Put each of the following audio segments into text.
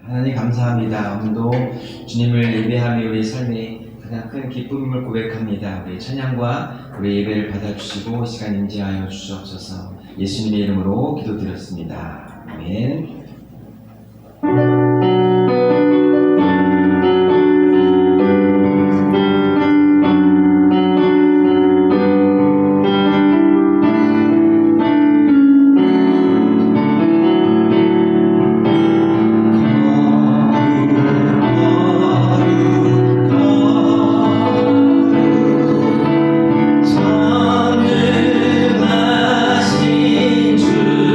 하나님 감사합니다. 오늘도 주님을 예배하며 우리 삶의 가장 큰 기쁨을 고백합니다. 우리 찬양과 우리 예배를 받아주시고 시간 인지하여 주시옵소서. 예수님의 이름으로 기도드렸습니다. 아멘. 전능하신 주여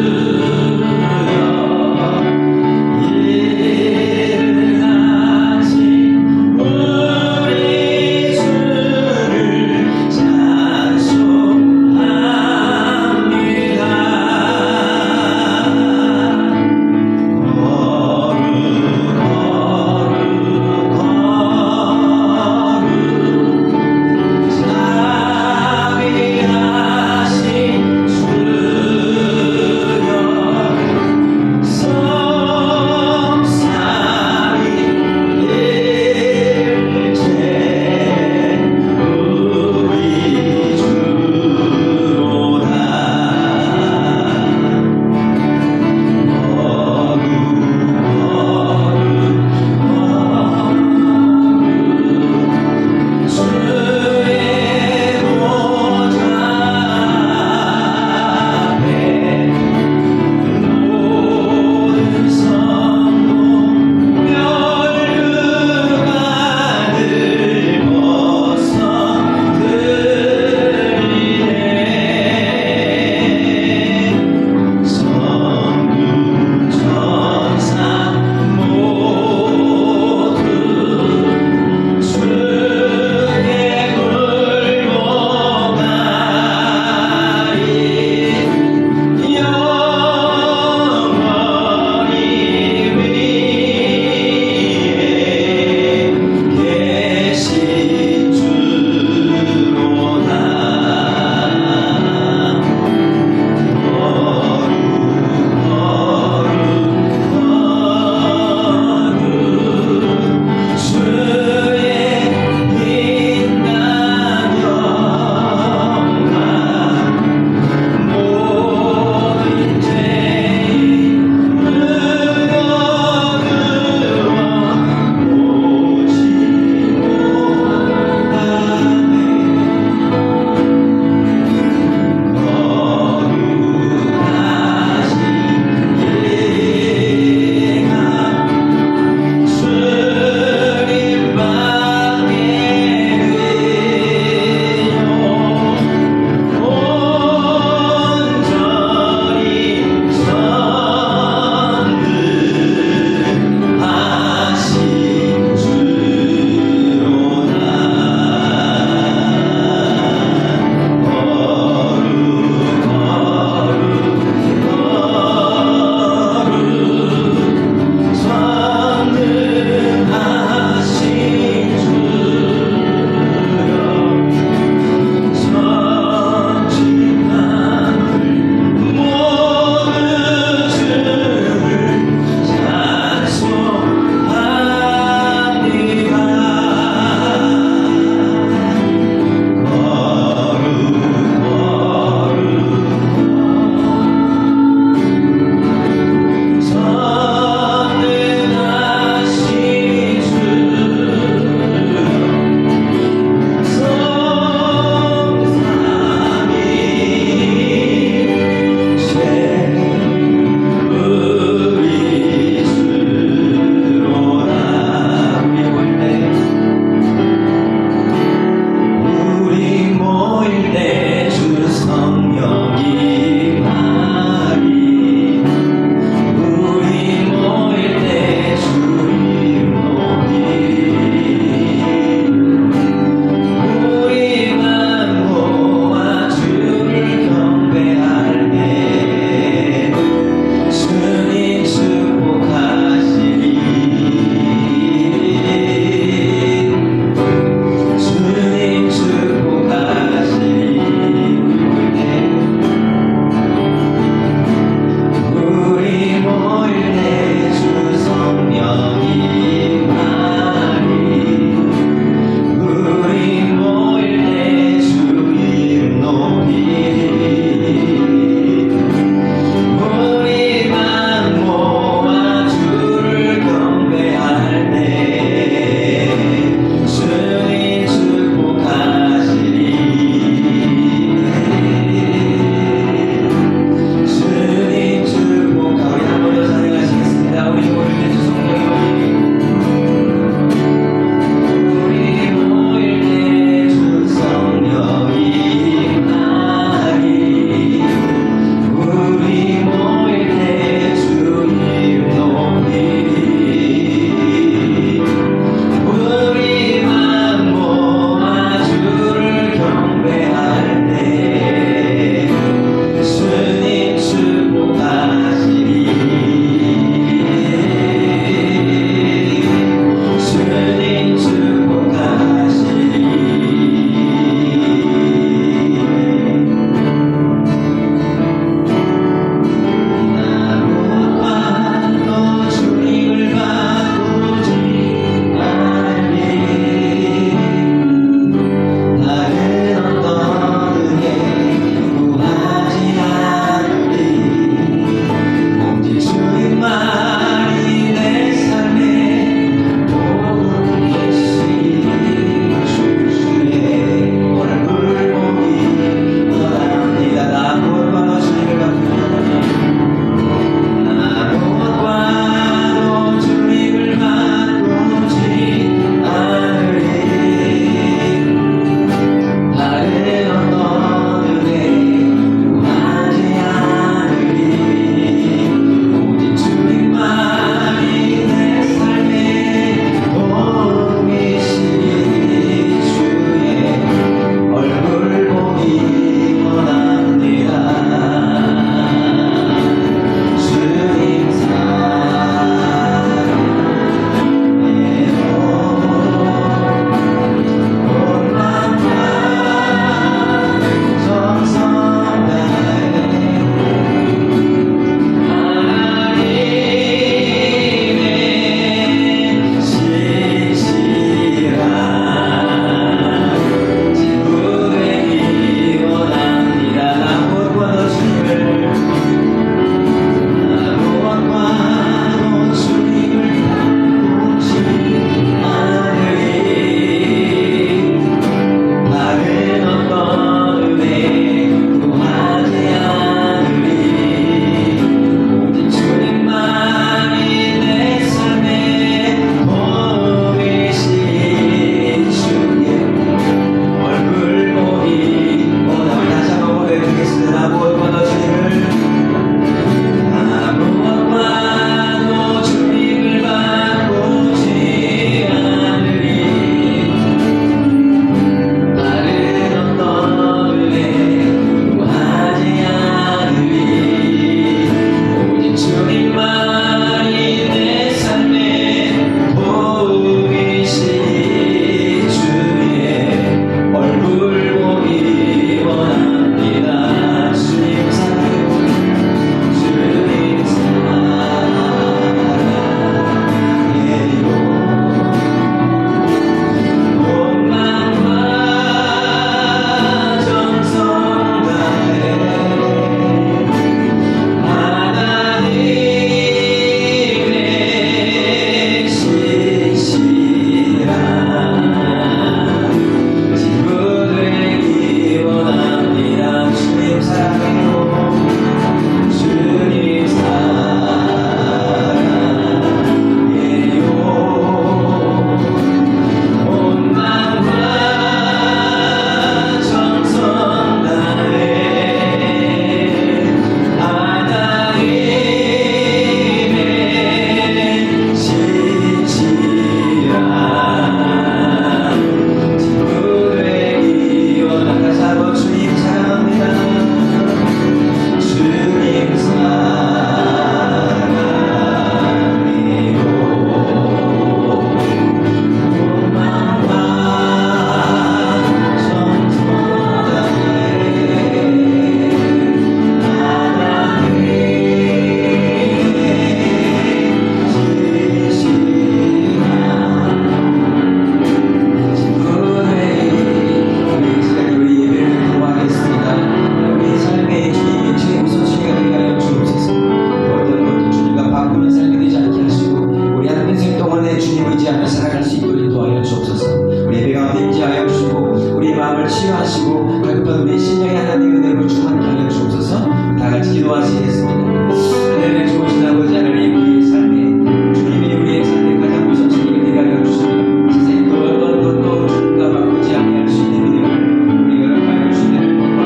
영원히 주님 의지하며 살아갈 수 있도록 도와여 주옵소서. 우리 예배 가운데 임재하여 주시고 우리의 마음을 치유하시고 갈급한 우리 심령의 하나님의 은혜로 충만케 하여 주옵소서. 다 같이 기도하시겠습니다. 하늘의 좋으신 아버지 하나님, 우리의 삶에 주님이 우리의 삶에 가장 우선순위가 되게 하여 주시고 세상에 그 어떤 것도 주님과 바꾸지 아니할 수 있는 은혜를 우리 허락하여 주시기를 기도합니다.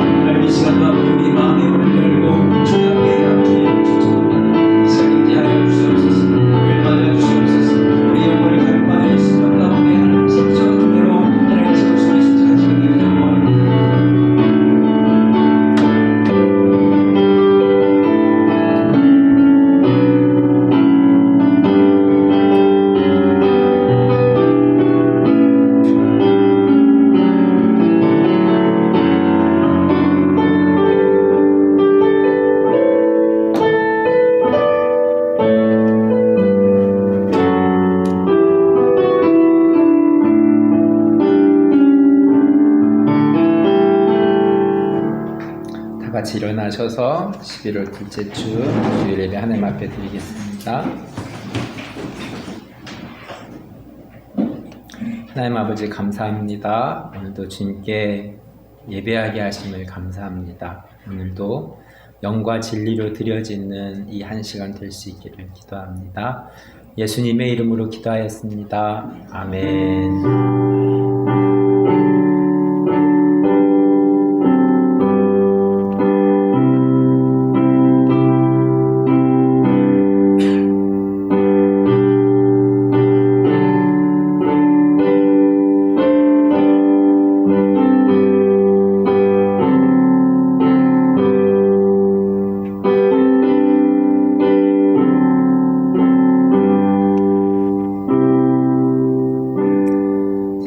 하나님 이 시간도 우리 마음의 문을 열고 주님 앞에 함께 초청합니다. 이 시간 임재하여 주시옵소서. 우리를 맞아 주시옵소서. 우리 영혼을 갈급하는 심령 가운데 하나님 생수와 은혜로 하나님 세우시는 신실한 시간 되기를 원합니다. 같이 일어나셔서 11월 둘째 주 주일 예배 하나님 앞에 드리겠습니다. 하나님 아버지 감사합니다. 오늘도 주님께 예배하게 하심을 감사합니다. 오늘도 영과 진리로 드려지는 이 한 시간 될 수 있기를 기도합니다. 예수님의 이름으로 기도하였습니다. 아멘.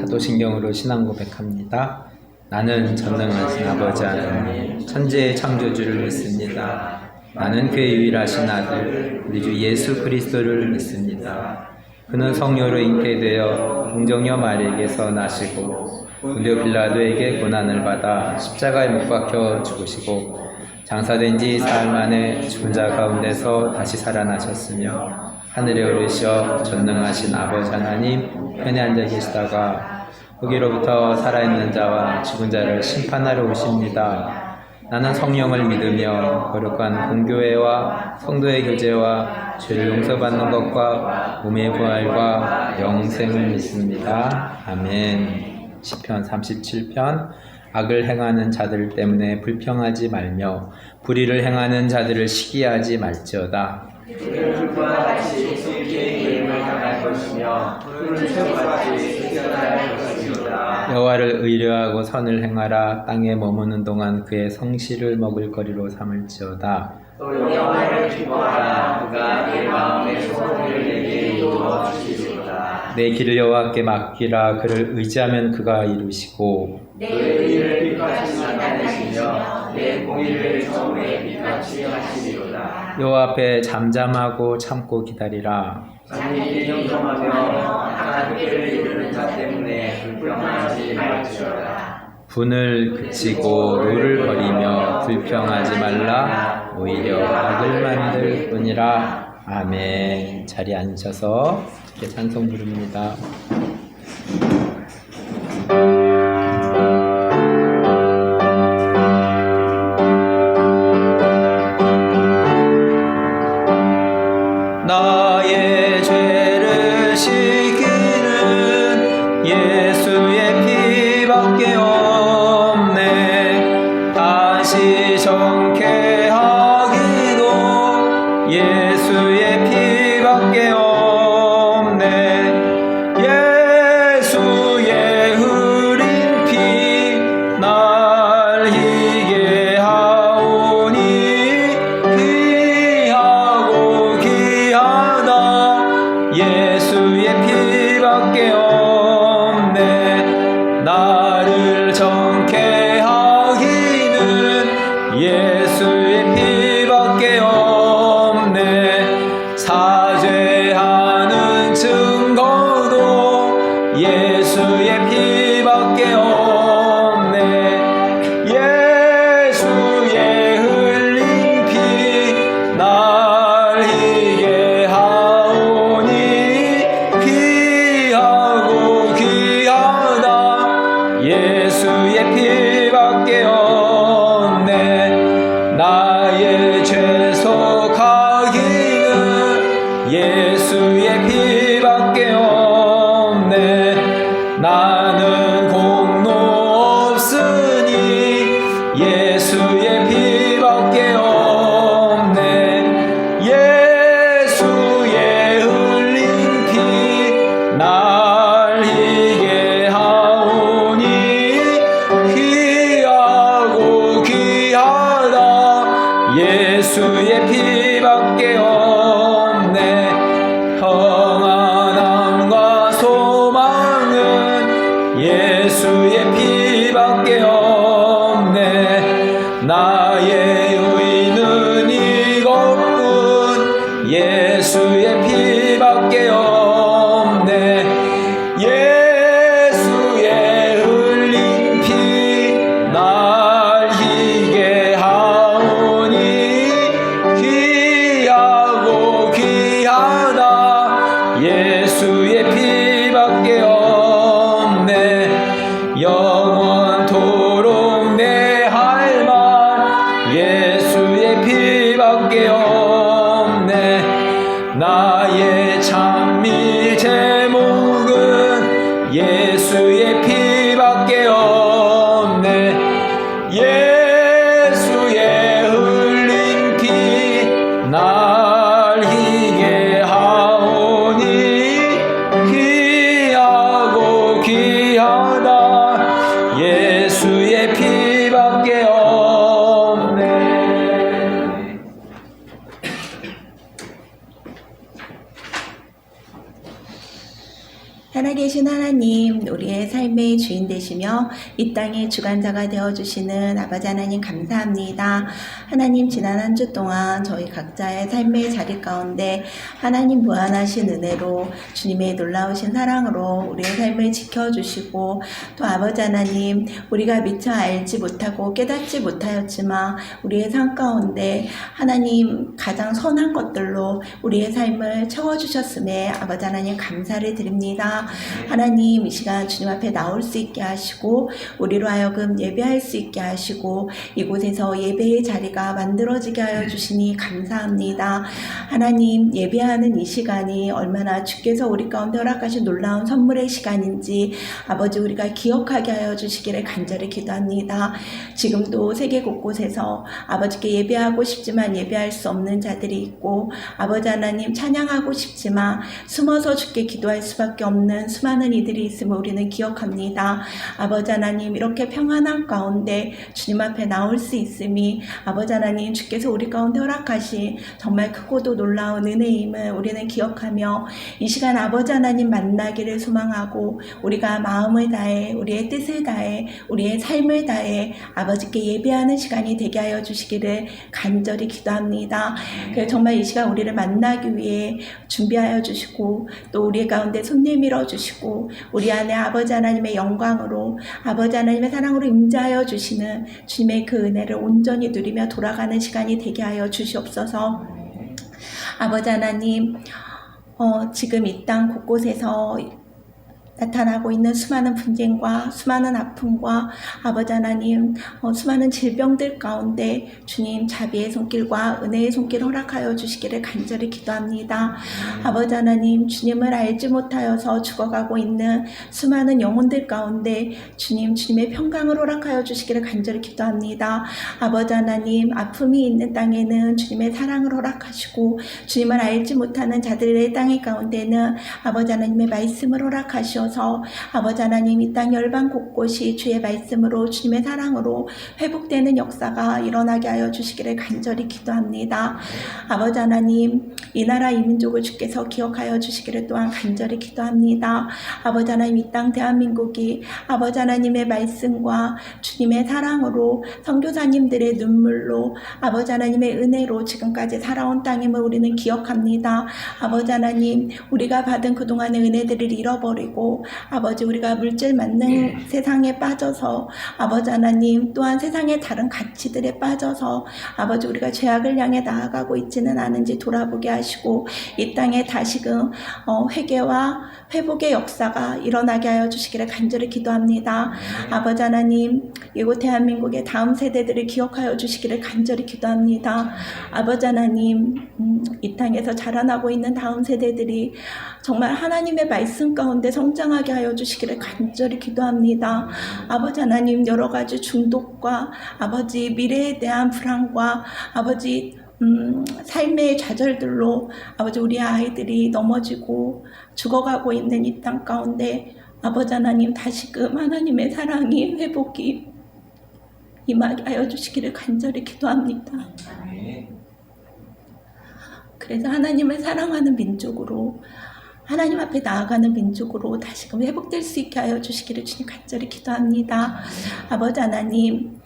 사도신경으로 신앙 고백합니다. 나는 전능하신 아버지 하나님, 천지의 창조주를 믿습니다. 나는 그의 유일하신 아들, 우리 주 예수 그리스도를 믿습니다. 그는 성령으로 잉태되어 동정녀 마리에게서 나시고 본디오 빌라도에게 고난을 받아 십자가에 못 박혀 죽으시고 장사된 지 사흘 만에 죽은 자 가운데서 다시 살아나셨으며 하늘에 오르시어 전능하신 아버지 하나님 편에 앉아 계시다가 거기로부터 살아있는 자와 죽은 자를 심판하러 오십니다. 나는 성령을 믿으며 거룩한 공교회와 성도의 교제와 죄를 용서받는 것과 몸의 부활과 영생을 믿습니다. 아멘. 시편 37편 악을 행하는 자들 때문에 불평하지 말며 불의를 행하는 자들을 시기하지 말지어다. 그들은 불과 같이 속히 이름을 당할 것이며 푸른 새우같이 습격할 것이다. 여호와를 의뢰하고 선을 행하라. 땅에 머무는 동안 그의 성실을 먹을 거리로 삼을지어다. 또 여호와를 기뻐하라. 그가 내 마음의 소원을 내게 이루어 주시리로다. 내 길을 여호와께 맡기라. 그를 의지하면 그가 이루시고 내 의를 빛같이 나타내시며 내 공의를 정오의 빛같이 하시리로다. 여호와 앞에 잠잠하고 참고 기다리라. 잠이 영성하며 악한 때를 이루는 자 때문에 불평하지 말지어다. 분을 그치고 노를 버리며 불평하지 말라. 오히려 악을 만들 뿐이라. 아멘. 자리에 앉으셔서 이렇게 찬송 부릅니다. 나의 죄를 씻기는 예수의 피밖에 없네. 다시 정케하기도 예수의 피밖에 없네. 예수 예수의 피밖에 없네. 영원토록 내 할 말 예수의 피밖에 없네. 나의 찬미 제목은 예수의 피밖에 없네. 예수의 흘린 피 날 희게 하오니 귀하고 귀하다. 예수의 피밖에 없네. 살아계신 하나님, 우리의 삶의 주인 되시며 이 땅의 주관자가 되어주시는 아버지 하나님 감사합니다. 하나님, 지난 한 주 동안 저희 각자의 삶의 자리 가운데 하나님 무한하신 은혜로 주님의 놀라우신 사랑으로 우리의 삶을 지켜주시고, 또 아버지 하나님, 우리가 미처 알지 못하고 깨닫지 못하였지만 우리의 삶 가운데 하나님 가장 선한 것들로 우리의 삶을 채워주셨음에 아버지 하나님 감사를 드립니다. 하나님, 이 시간 주님 앞에 나올 수 있게 하시고 우리로 하여금 예배할 수 있게 하시고 이곳에서 예배의 자리가 만들어지게 하여 주시니 감사합니다. 하나님, 예배하는 이 시간이 얼마나 주께서 우리 가운데 허락하신 놀라운 선물의 시간인지 아버지 우리가 기억하게 하여 주시기를 간절히 기도합니다. 지금도 세계 곳곳에서 아버지께 예배하고 싶지만 예배할 수 없는 자들이 있고, 아버지 하나님 찬양하고 싶지만 숨어서 주께 기도할 수밖에 없는 수많은 이들이 있음을 우리는 기억합니다. 아버지 하나님, 이렇게 평안한 가운데 주님 앞에 나올 수 있음이 아버지 하나님 주께서 우리 가운데 허락하신 정말 크고도 놀라운 은혜임을 우리는 기억하며 이 시간 아버지 하나님 만나기를 소망하고 우리가 마음을 다해 우리의 뜻을 다해 우리의 삶을 다해 아버지께 예배하는 시간이 되게 하여 주시기를 간절히 기도합니다. 정말 이 시간 우리를 만나기 위해 준비하여 주시고 또 우리 가운데 손 내밀어 주시고 우리 안에 아버지 하나님의 영광으로 아버지 하나님의 사랑으로 임재하여 주시는 주님의 그 은혜를 온전히 누리며 돌아가는 시간이 되게 하여 주시옵소서. 아버지 하나님, 지금 이 땅 곳곳에서 나타나고 있는 수많은 분쟁과 수많은 아픔과 아버지 하나님 수많은 질병들 가운데 주님 자비의 손길과 은혜의 손길 허락하여 주시기를 간절히 기도합니다. 아버지 하나님, 주님을 알지 못하여서 죽어가고 있는 수많은 영혼들 가운데 주님의 평강을 허락하여 주시기를 간절히 기도합니다. 아버지 하나님, 아픔이 있는 땅에는 주님의 사랑을 허락하시고 주님을 알지 못하는 자들의 땅의 가운데는 아버지 하나님의 말씀을 허락하시어 아버지 하나님, 이 땅 열방 곳곳이 주의 말씀으로 주님의 사랑으로 회복되는 역사가 일어나게 하여 주시기를 간절히 기도합니다. 아버지 하나님, 이 나라 이 민족을 주께서 기억하여 주시기를 또한 간절히 기도합니다. 아버지 하나님, 이 땅 대한민국이 아버지 하나님의 말씀과 주님의 사랑으로 선교사님들의 눈물로 아버지 하나님의 은혜로 지금까지 살아온 땅임을 우리는 기억합니다. 아버지 하나님, 우리가 받은 그동안의 은혜들을 잃어버리고 아버지 우리가 물질 만능 세상에 빠져서 아버지 하나님 또한 세상의 다른 가치들에 빠져서 아버지 우리가 죄악을 향해 나아가고 있지는 않은지 돌아보게 하시고 이 땅에 다시금 회개와 회복의 역사가 일어나게 하여 주시기를 간절히 기도합니다. 아버지 하나님, 이곳 대한민국의 다음 세대들을 기억하여 주시기를 간절히 기도합니다. 아버지 하나님, 이 땅에서 자라나고 있는 다음 세대들이 정말 하나님의 말씀 가운데 성장하게 하여 주시기를 간절히 기도합니다. 아버지 하나님, 여러 가지 중독과 아버지 미래에 대한 불안과 아버지 삶의 좌절들로 아버지 우리 아이들이 넘어지고 죽어가고 있는 이 땅 가운데 아버지 하나님, 다시금 하나님의 사랑이 회복이 임하게 하여 주시기를 간절히 기도합니다. 그래서 하나님을 사랑하는 민족으로 하나님 앞에 나아가는 민족으로 다시금 회복될 수 있게 하여 주시기를 주님 간절히 기도합니다. 아버지 하나님,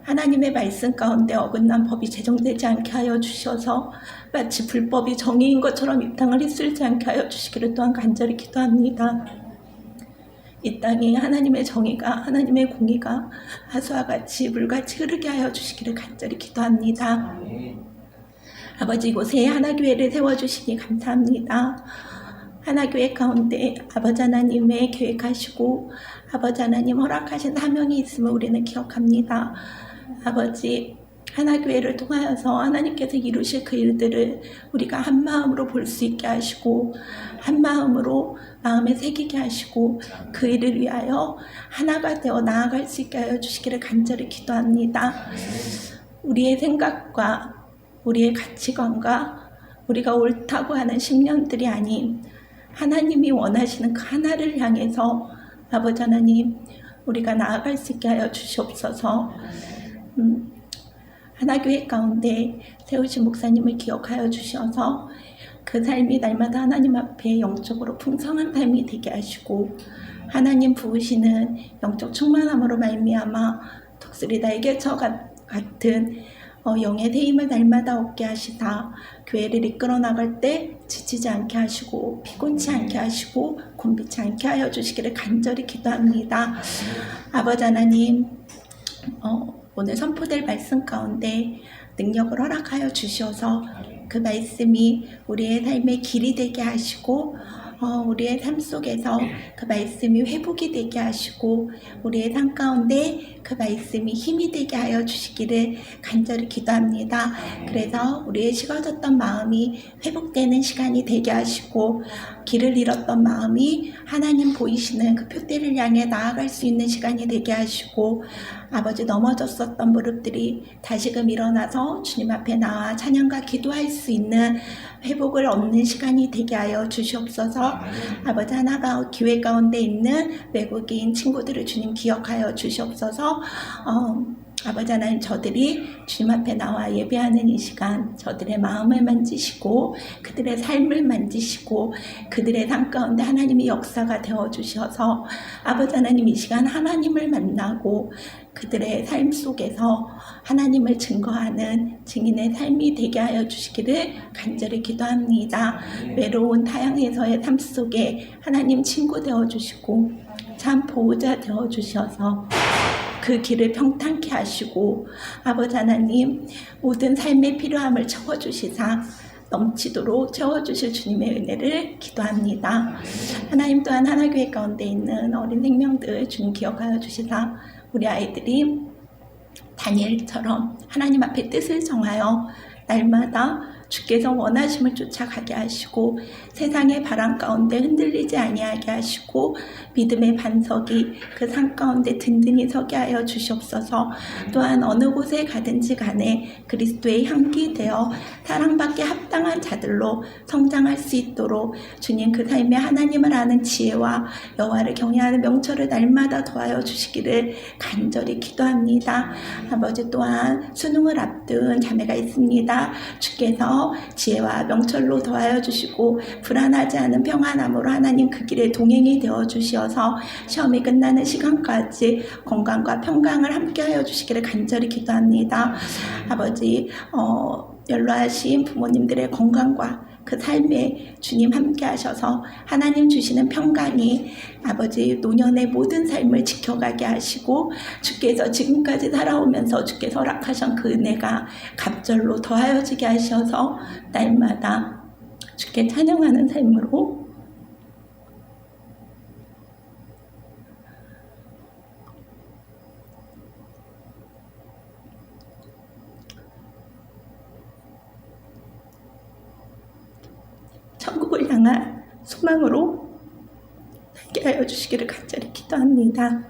하나님의 말씀 가운데 어긋난 법이 제정되지 않게 하여 주셔서 마치 불법이 정의인 것처럼 이 땅을 휩쓸지 않게 하여 주시기를 또한 간절히 기도합니다. 이 땅에 하나님의 정의가 하나님의 공의가 하수와 같이 물같이 흐르게 하여 주시기를 간절히 기도합니다. 아버지, 이곳에 하나교회를 세워주시니 감사합니다. 하나교회 가운데 아버지 하나님의 계획하시고 아버지 하나님 허락하신 사명이 있음을 우리는 기억합니다. 아버지 하나교회를 통하여서 하나님께서 이루실 그 일들을 우리가 한 마음으로 볼 수 있게 하시고 한 마음으로 마음에 새기게 하시고 그 일을 위하여 하나가 되어 나아갈 수 있게 하여 주시기를 간절히 기도합니다. 우리의 생각과 우리의 가치관과 우리가 옳다고 하는 신념들이 아닌 하나님이 원하시는 그 하나를 향해서 아버지 하나님 우리가 나아갈 수 있게 하여 주시옵소서. 하나교회 가운데 세우신 목사님을 기억하여 주셔서 그 삶이 날마다 하나님 앞에 영적으로 풍성한 삶이 되게 하시고 하나님 부으시는 영적 충만함으로 말미암아 독수리 날개처 같은 영의 세임을 날마다 얻게 하시사 교회를 이끌어 나갈 때 지치지 않게 하시고 피곤치 않게 하시고 곤비치 않게 하여 주시기를 간절히 기도합니다. 아버지 하나님 오늘 선포될 말씀 가운데 능력을 허락하여 주셔서 그 말씀이 우리의 삶의 길이 되게 하시고 우리의 삶 속에서 그 말씀이 회복이 되게 하시고 우리의 삶 가운데 그 말씀이 힘이 되게 하여 주시기를 간절히 기도합니다. 그래서 우리의 식어졌던 마음이 회복되는 시간이 되게 하시고 길을 잃었던 마음이 하나님 보이시는 그 표대를 향해 나아갈 수 있는 시간이 되게 하시고 아버지 넘어졌었던 무릎들이 다시금 일어나서 주님 앞에 나와 찬양과 기도할 수 있는 회복을 얻는 시간이 되게 하여 주시옵소서. 아버지 하나가 교회 가운데 있는 외국인 친구들을 주님 기억하여 주시옵소서. 아버지 하나님 저들이 주님 앞에 나와 예배하는 이 시간 저들의 마음을 만지시고 그들의 삶을 만지시고 그들의 삶 가운데 하나님의 역사가 되어주셔서 아버지 하나님 이 시간 하나님을 만나고 그들의 삶 속에서 하나님을 증거하는 증인의 삶이 되게 하여 주시기를 간절히 기도합니다. 외로운 타향에서의 삶 속에 하나님 친구 되어주시고 참 보호자 되어주셔서 그 길을 평탄케 하시고 아버지 하나님 모든 삶의 필요함을 채워주시사 넘치도록 채워주실 주님의 은혜를 기도합니다. 하나님 또한 하나교회 가운데 있는 어린 생명들 주님 기억하여 주시사 우리 아이들이 다니엘처럼 하나님 앞에 뜻을 정하여 날마다 주께서 원하심을 쫓아가게 하시고 세상의 바람 가운데 흔들리지 아니하게 하시고 믿음의 반석이 그 산 가운데 든든히 서게 하여 주시옵소서. 또한 어느 곳에 가든지 간에 그리스도의 향기 되어 사랑받게 합당한 자들로 성장할 수 있도록 주님 그 삶에 하나님을 아는 지혜와 여호와를 경외하는 명철을 날마다 더하여 주시기를 간절히 기도합니다. 아버지 또한 수능을 앞둔 자매가 있습니다. 주께서 지혜와 명철로 더하여 주시고 불안하지 않은 평안함으로 하나님 그 길에 동행이 되어 주시어서 시험이 끝나는 시간까지 건강과 평강을 함께하여 주시기를 간절히 기도합니다. 아버지 연로하신 부모님들의 건강과 그 삶에 주님 함께 하셔서 하나님 주시는 평강이 아버지 노년의 모든 삶을 지켜가게 하시고 주께서 지금까지 살아오면서 주께서 허락하신 그 은혜가 갑절로 더하여지게 하셔서 날마다 주께 찬양하는 삶으로 천국을 향한 소망으로 살게 하여 주시기를 간절히 기도합니다.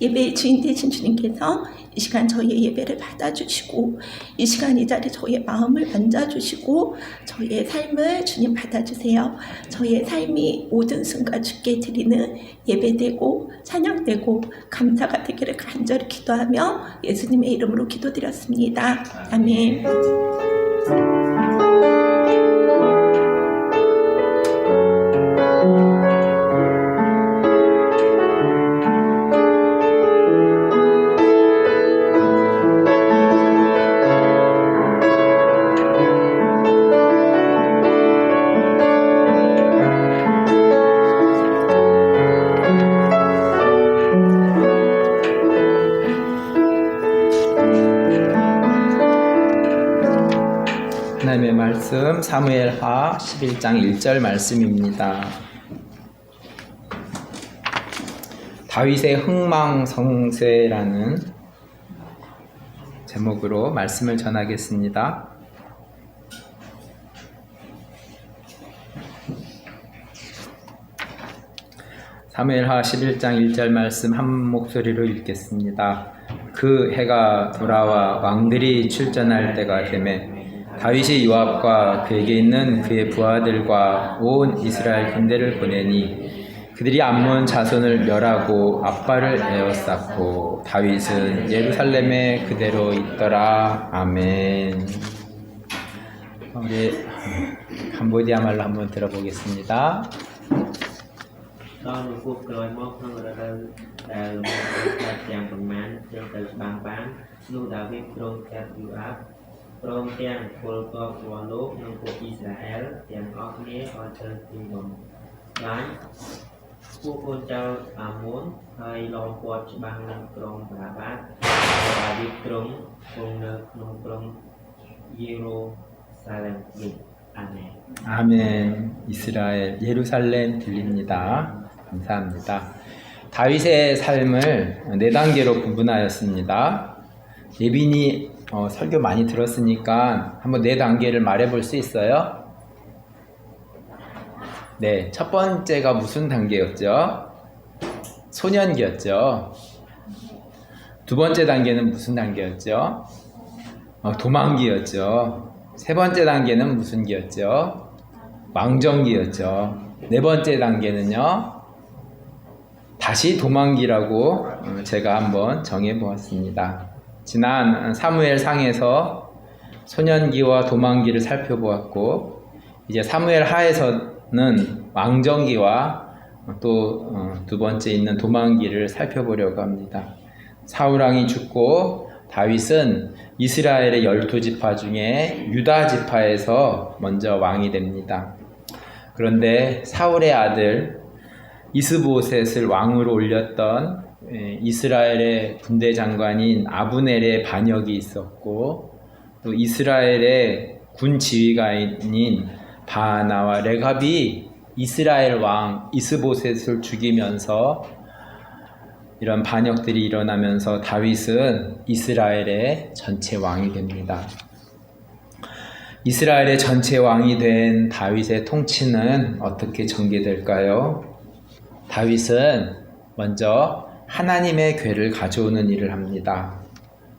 예배의 주인 되신 주님께서 이 시간 저희의 예배를 받아주시고 이 시간 이 자리 저희의 마음을 만져주시고 저희의 삶을 주님 받아주세요. 저희의 삶이 모든 순간 주께 드리는 예배되고 찬양되고 감사가 되기를 간절히 기도하며 예수님의 이름으로 기도드렸습니다. 아멘. 말씀 사무엘하 11장 1절 말씀입니다. 다윗의 흥망성쇠라는 제목으로 말씀을 전하겠습니다. 사무엘하 11장 1절 말씀 한 목소리로 읽겠습니다. 그 해가 돌아와 왕들이 출전할 때가 되매 다윗이 요압과 그에게 있는 그의 부하들과 온 이스라엘 군대를 보내니 그들이 암몬 자손을 멸하고 앞발을 에워쌌고 다윗은 예루살렘에 그대로 있더라. 아멘. 우리 캄보디아 말로 한번 들어보겠습니다. ដល់នៅពួកក្រោយមកក្នុងរដូវដែលលោកបានទាំងប្រមាណជាងទៅច្បាំងបាននោះដាវីតទ្រង់កាត់យូអាបព្រមទាំងពលកករបស់លោកនិងពួកអ៊ីស្រាអែលទាំងអស់គ្នាឲ្យទៅទីបំបានពួកកូនចៅអាម៉ូនហើយឡងព័ទ្ធច្បាំងនឹងក្រុងបាបាតដាវីតទ្រង់គង់នៅក្នុងក្រុងយេរូសាឡិមនេះអាមែន 아멘. 이스라엘 예루살렘 들립니다. 감사합니다. 다윗의 삶을 4단계로 구분하였습니다. 예빈이 설교 많이 들었으니까 한번 4단계를 말해볼 수 있어요? 네, 첫 번째가 무슨 단계였죠? 소년기였죠. 두 번째 단계는 무슨 단계였죠? 도망기였죠. 세 번째 단계는 무슨 기였죠? 왕정기였죠. 네 번째 단계는요, 다시 도망기라고 제가 한번 정해 보았습니다. 지난 사무엘 상에서 소년기와 도망기를 살펴보았고, 이제 사무엘 하에서는 왕정기와 또 두 번째 있는 도망기를 살펴보려고 합니다. 사울왕이 죽고 다윗은 이스라엘의 12지파 중에 유다 지파에서 먼저 왕이 됩니다. 그런데 사울의 아들 이스보셋을 왕으로 올렸던 이스라엘의 군대 장관인 아브넬의 반역이 있었고, 또 이스라엘의 군 지휘관인 바하나와 레갑이 이스라엘 왕 이스보셋을 죽이면서 이런 반역들이 일어나면서 다윗은 이스라엘의 전체 왕이 됩니다. 이스라엘의 전체 왕이 된 다윗의 통치는 어떻게 전개될까요? 다윗은 먼저 하나님의 궤를 가져오는 일을 합니다.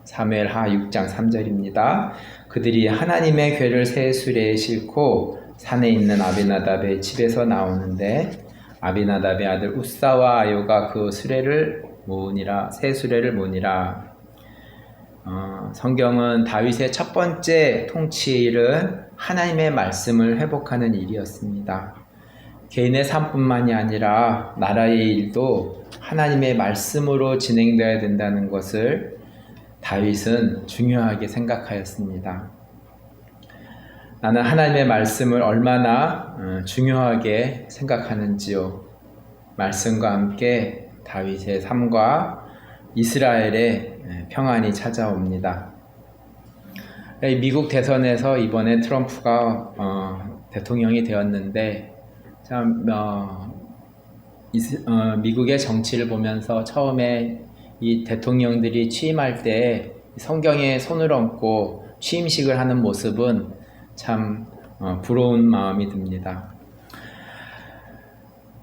사무엘하 6장 3절입니다. 그들이 하나님의 궤를 새 수레에 싣고 산에 있는 아비나답의 집에서 나오는데 아비나답의 아들 우사와 아요가 그 수레를 모으니라, 새 수레를 모으니라. 성경은 다윗의 첫 번째 통치일은 하나님의 말씀을 회복하는 일이었습니다. 개인의 삶뿐만이 아니라 나라의 일도 하나님의 말씀으로 진행되어야 된다는 것을 다윗은 중요하게 생각하였습니다. 나는 하나님의 말씀을 얼마나 중요하게 생각하는지요. 말씀과 함께 다윗의 삶과 이스라엘의 평안이 찾아옵니다. 미국 대선에서 이번에 트럼프가 대통령이 되었는데 참 미국의 정치를 보면서 처음에 이 대통령들이 취임할 때 성경에 손을 얹고 취임식을 하는 모습은 참 부러운 마음이 듭니다.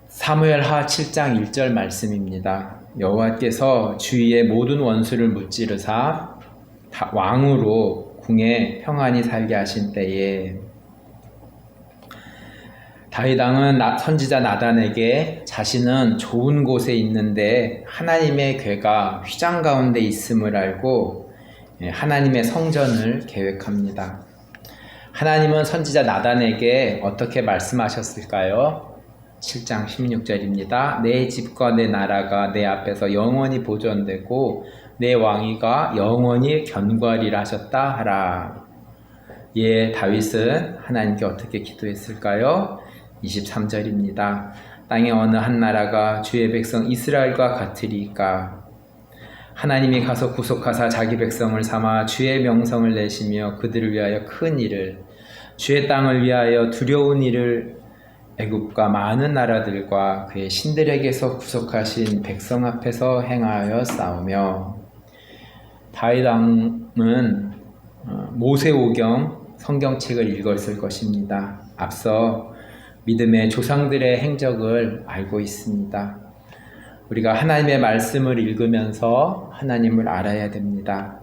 사무엘하 7장 1절 말씀입니다. 여호와께서 주위의 모든 원수를 무찌르사 왕으로 궁에 평안히 살게 하신 때에 다윗 왕은 선지자 나단에게 자신은 좋은 곳에 있는데 하나님의 궤가 휘장 가운데 있음을 알고 하나님의 성전을 계획합니다. 하나님은 선지자 나단에게 어떻게 말씀하셨을까요? 7장 16절입니다. 내 집과 내 나라가 내 앞에서 영원히 보존되고 내 왕위가 영원히 견고하리라 하셨다 하라. 예, 다윗은 하나님께 어떻게 기도했을까요? 23절입니다. 땅의 어느 한 나라가 주의 백성 이스라엘과 같으리까? 하나님이 가서 구속하사 자기 백성을 삼아 주의 명성을 내시며 그들을 위하여 큰 일을 주의 땅을 위하여 두려운 일을 애굽과 많은 나라들과 그의 신들에게서 구속하신 백성 앞에서 행하여 싸우며. 다윗 왕은 모세오경 성경책을 읽었을 것입니다. 앞서 믿음의 조상들의 행적을 알고 있습니다. 우리가 하나님의 말씀을 읽으면서 하나님을 알아야 됩니다.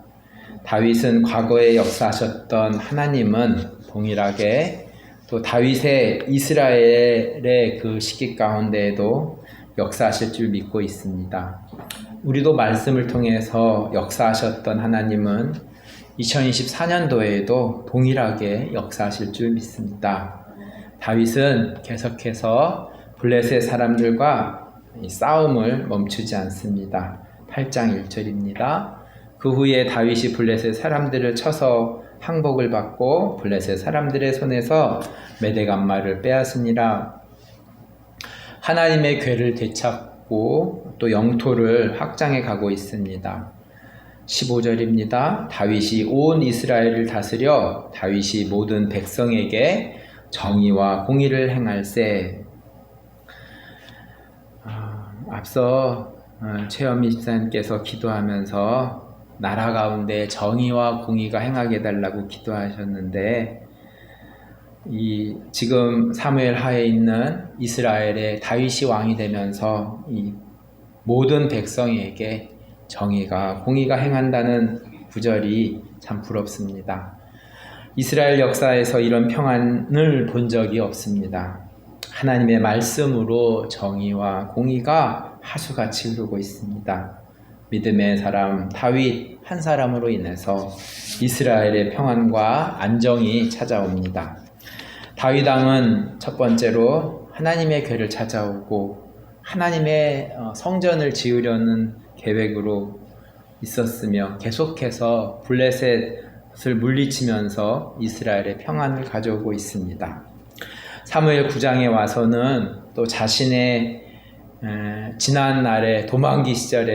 다윗은 과거에 역사하셨던 하나님은 동일하게 또 다윗의 이스라엘의 그 시기 가운데에도 역사하실 줄 믿고 있습니다. 우리도 말씀을 통해서 역사하셨던 하나님은 2024년도에도 동일하게 역사하실 줄 믿습니다. 다윗은 계속해서 블레셋 사람들과 이 싸움을 멈추지 않습니다. 8장 1절입니다. 그 후에 다윗이 블레셋 사람들을 쳐서 항복을 받고 블레셋 사람들의 손에서 메대간말을 빼앗으니라. 하나님의 궤를 되찾고 또 영토를 확장해 가고 있습니다. 15절입니다. 다윗이 온 이스라엘을 다스려 다윗이 모든 백성에게 정의와 공의를 행할세. 앞서 최현미 집사님께서 기도하면서 나라 가운데 정의와 공의가 행하게 해달라고 기도하셨는데, 지금 사무엘 하에 있는 이스라엘의 다윗이 왕이 되면서 이 모든 백성에게 정의가 공의가 행한다는 구절이 참 부럽습니다. 이스라엘 역사에서 이런 평안을 본 적이 없습니다. 하나님의 말씀으로 정의와 공의가 하수같이 흐르고 있습니다. 믿음의 사람 다윗 한 사람으로 인해서 이스라엘의 평안과 안정이 찾아옵니다. 다윗 왕은 첫 번째로 하나님의 궤를 찾아오고 하나님의 성전을 지으려는 계획으로 있었으며 계속해서 블레셋을 물리치면서 이스라엘의 평안을 가져오고 있습니다. 사무엘 9장에 와서는 또 자신의 지난 날의 도망기 시절에